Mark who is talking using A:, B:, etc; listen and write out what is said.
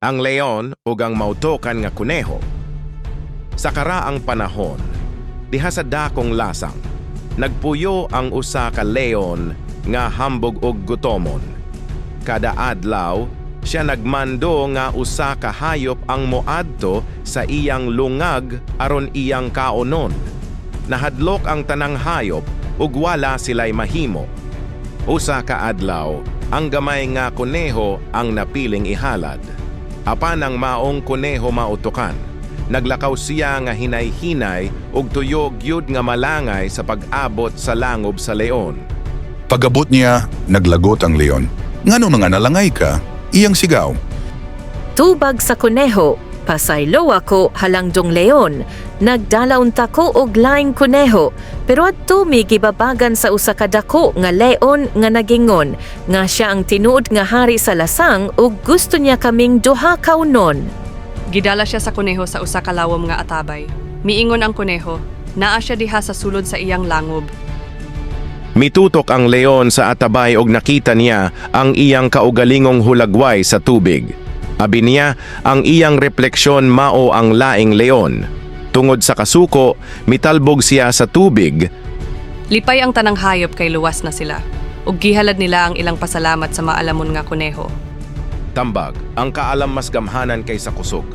A: ang leon ug ang mautokan nga kuneho. Sa karaang panahon, diha sa dakong lasang, nagpuyo ang usa ka leon nga hambog og gutomon. Kada adlaw, siya nagmando nga usa ka hayop ang moadto sa iyang lungag aron iyang kaonon. Nahadlok ang tanang hayop ug wala sila'y mahimo. Usa ka adlaw, ang gamay nga kuneho ang napiling ihalad. Apan ang maong kuneho mautukan. Naglakaw siya nga hinay-hinay ug tuyog yud nga malangay sa pag-abot sa langob sa leon.
B: Pag-abot niya, naglagot ang leon. Ngano nga nalangay ka? Iyang sigaw.
C: Tubag sa kuneho, pasaylo ako halandong leon. Nagdalaon tako og laing kuneho, pero adto mi gibabagan sa usa ka dako nga leon nga nagingon nga siya ang tinuod nga hari sa lasang ug gusto niya kaming duha kaunon.
D: Gidala siya sa kuneho sa usa ka lawom nga atabay. Miingon ang kuneho, naa siya diha sa sulod sa iyang langob.
A: Mitutok ang leon sa atabay og nakita niya ang iyang kaugalingong hulagway sa tubig. Abi niya, ang iyang refleksyon mao ang laing leon. Tungod sa kasuko, mitalbog siya sa tubig.
D: Lipay ang tanang hayop kay luwas na sila, ug gihalad nila ang ilang pasalamat sa maalamon nga kuneho.
A: Tambag, ang kaalam mas gamhanan kaysa kusog.